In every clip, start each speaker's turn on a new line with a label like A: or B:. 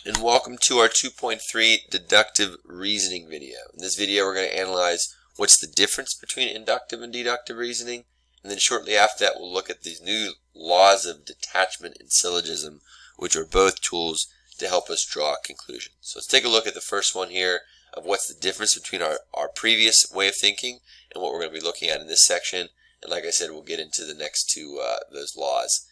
A: and welcome to our 2.3 deductive reasoning video. In this video we're going to analyze what's the difference between inductive and deductive reasoning, and then shortly after that we'll look at these new laws of detachment and syllogism, which are both tools to help us draw conclusions. So let's take a look at the first one here of what's the difference between our previous way of thinking and what we're going to be looking at in this section. And like I said, we'll get into the next two those laws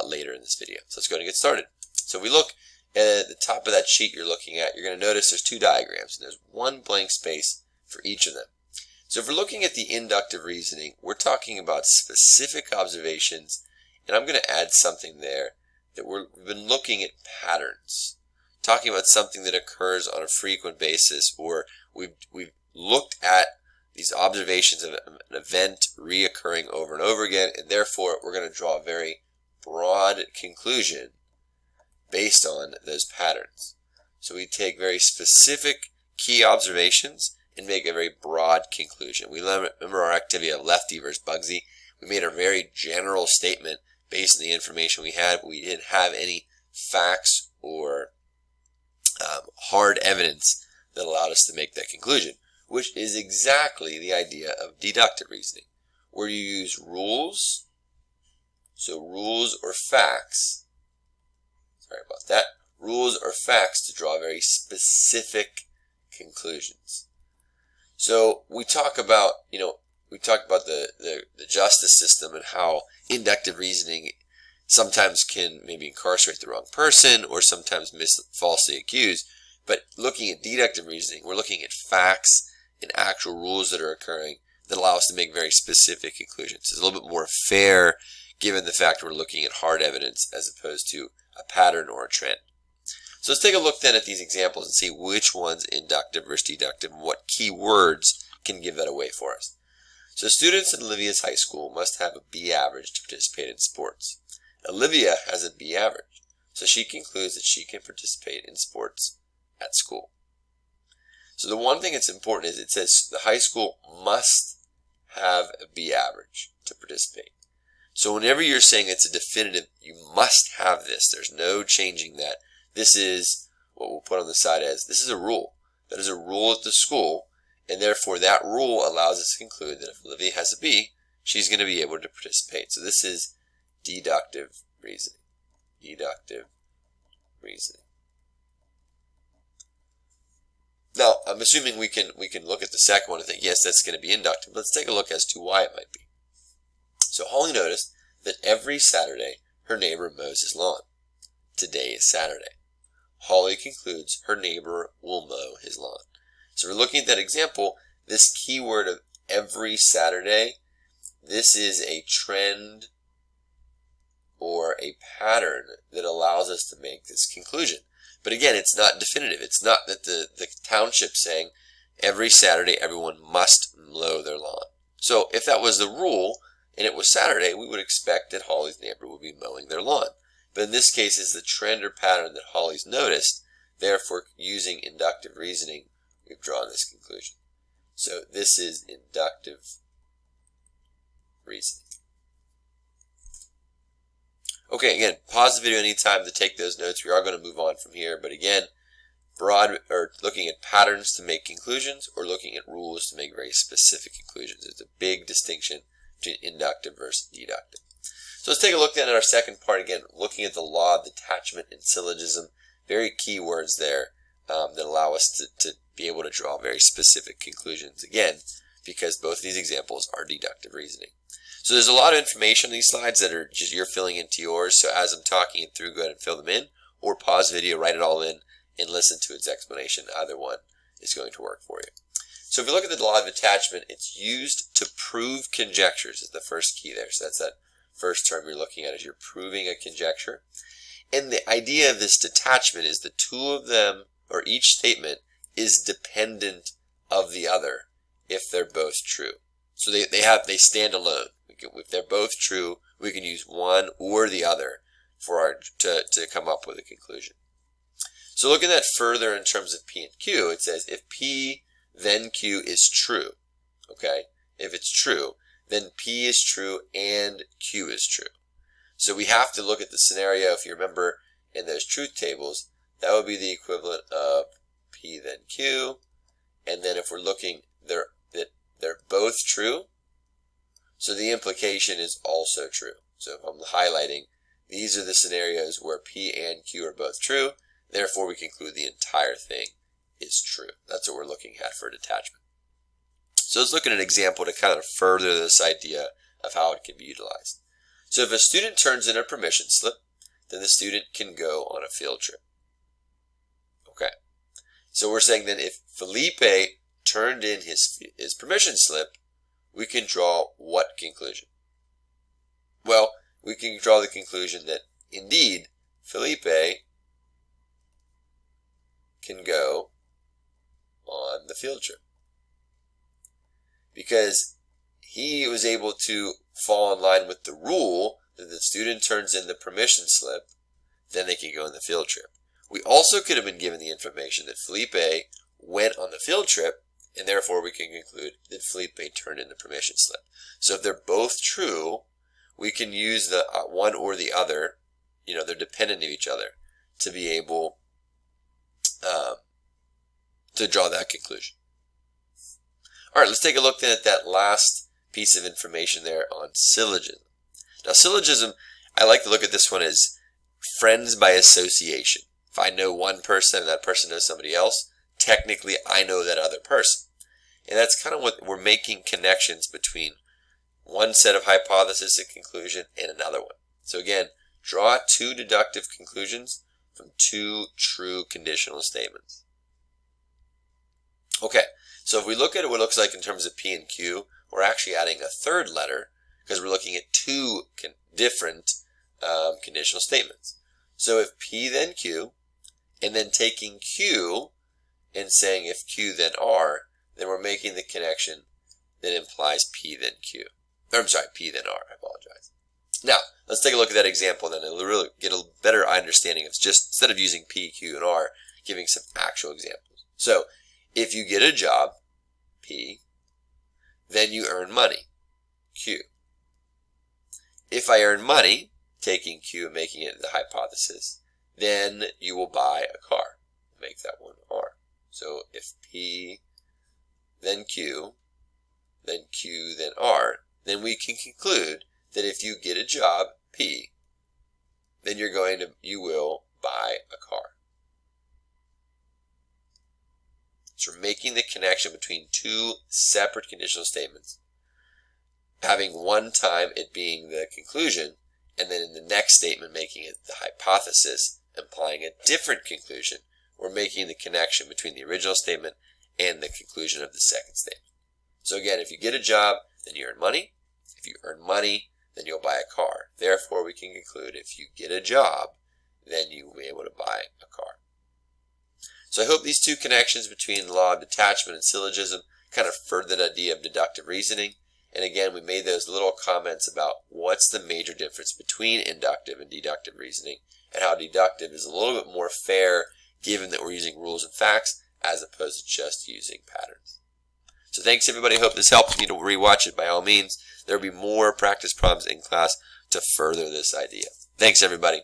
A: later in this video. So let's go ahead and get started. So if we look at the top of that sheet you're looking at, you're going to notice there's two diagrams, and there's one blank space for each of them. So if we're looking at the inductive reasoning, we're talking about specific observations, and I'm going to add something there that we've been looking at patterns, talking about something that occurs on a frequent basis, or we've looked at these observations of an event reoccurring over and over again, and therefore we're going to draw a very broad conclusion based on those patterns. So we take very specific key observations and make a very broad conclusion. We remember our activity of Lefty versus Bugsy. We made a very general statement based on the information we had, but we didn't have any facts or hard evidence that allowed us to make that conclusion, which is exactly the idea of deductive reasoning, where you use rules, so rules or facts, rules or facts to draw very specific conclusions. So we talk about, the justice system and how inductive reasoning sometimes can maybe incarcerate the wrong person or sometimes falsely accuse. But looking at deductive reasoning, we're looking at facts and actual rules that are occurring that allow us to make very specific conclusions. It's a little bit more fair given the fact we're looking at hard evidence as opposed to a pattern or a trend. So let's take a look then at these examples and see which one's inductive versus deductive and what key words can give that away for us. So students at Olivia's high school must have a B average to participate in sports. Olivia has a B average, so she concludes that she can participate in sports at school. So the one thing that's important is it says the high school must have a B average to participate. So whenever you're saying it's a definitive, you must have this. There's no changing that. This is what we'll put on the side as, this is a rule. That is a rule at the school, and therefore that rule allows us to conclude that if Olivia has a B, she's going to be able to participate. So this is deductive reasoning. Deductive reasoning. Now, I'm assuming we can look at the second one and think, yes, that's going to be inductive. Let's take a look as to why it might be. So Holly noticed that every Saturday her neighbor mows his lawn. Today is Saturday. Holly concludes her neighbor will mow his lawn. So we're looking at that example, this keyword of every Saturday, this is a trend or a pattern that allows us to make this conclusion. But again, it's not definitive. It's not that the township's saying every Saturday everyone must mow their lawn. So if that was the rule and it was Saturday, we would expect that Holly's neighbor would be mowing their lawn. But in this case, it's the trend or pattern that Holly's noticed. Therefore, using inductive reasoning, we've drawn this conclusion. So this is inductive reasoning. Okay, again, pause the video anytime to take those notes. We are going to move on from here. But again, looking at patterns to make conclusions or looking at rules to make very specific conclusions. It's a big distinction between inductive versus deductive. So let's take a look then at our second part again, looking at the law of detachment and syllogism. Very key words there that allow us to be able to draw very specific conclusions, again, because both of these examples are deductive reasoning. So there's a lot of information on these slides that are just you're filling into yours. So as I'm talking it through, go ahead and fill them in, or pause the video, write it all in, and listen to its explanation. Either one is going to work for you. So if you look at the law of detachment, it's used to prove conjectures is the first key there. So that's that first term you're looking at, is you're proving a conjecture. And the idea of this detachment is the two of them, or each statement, is dependent of the other if they're both true. So they stand alone. If they're both true, we can use one or the other to come up with a conclusion. So looking at that further in terms of P and Q, it says if P then Q is true, okay? If it's true, then P is true and Q is true. So we have to look at the scenario, if you remember in those truth tables, that would be the equivalent of P then Q. And then if we're looking, they're both true, so the implication is also true. So if I'm highlighting, these are the scenarios where P and Q are both true, therefore we conclude the entire thing is true. That's what we're looking at for detachment. So let's look at an example to kind of further this idea of how it can be utilized. So if a student turns in a permission slip, then the student can go on a field trip. Okay. So we're saying that if Felipe turned in his permission slip, we can draw what conclusion? Well, we can draw the conclusion that indeed Felipe can go on the field trip, because he was able to fall in line with the rule that the student turns in the permission slip, then they can go on the field trip. We also could have been given the information that Felipe went on the field trip, and therefore we can conclude that Felipe turned in the permission slip. So if they're both true, we can use the one or the other, they're dependent of each other, to be able to draw that conclusion. All right, let's take a look then at that last piece of information there on syllogism. Now, syllogism, I like to look at this one as friends by association. If I know one person and that person knows somebody else, technically I know that other person. And that's kind of what we're making connections between one set of hypothesis and conclusion and another one. So again, draw two deductive conclusions from two true conditional statements. Okay, so if we look at what it looks like in terms of P and Q, we're actually adding a third letter because we're looking at two different conditional statements. So if P then Q, and then taking Q and saying if Q then R, then we're making the connection that implies P then Q. P then R, I apologize. Now, let's take a look at that example then, and we'll really get a better understanding of just, instead of using P, Q, and R, giving some actual examples. So, if you get a job, P, then you earn money, Q. If I earn money, taking Q and making it the hypothesis, then you will buy a car. Make that one R. So if P, then Q, then R, then we can conclude that if you get a job, P, then you will buy a car. So we're making the connection between two separate conditional statements, having one time it being the conclusion, and then in the next statement making it the hypothesis, implying a different conclusion. We're making the connection between the original statement and the conclusion of the second statement. So again, if you get a job, then you earn money. If you earn money, then you'll buy a car. Therefore, we can conclude if you get a job, then you will be able to buy a car. So I hope these two connections between the law of detachment and syllogism kind of further the idea of deductive reasoning. And again, we made those little comments about what's the major difference between inductive and deductive reasoning, and how deductive is a little bit more fair given that we're using rules and facts as opposed to just using patterns. So thanks everybody. I hope this helps. If you need to rewatch it, by all means. There will be more practice problems in class to further this idea. Thanks everybody.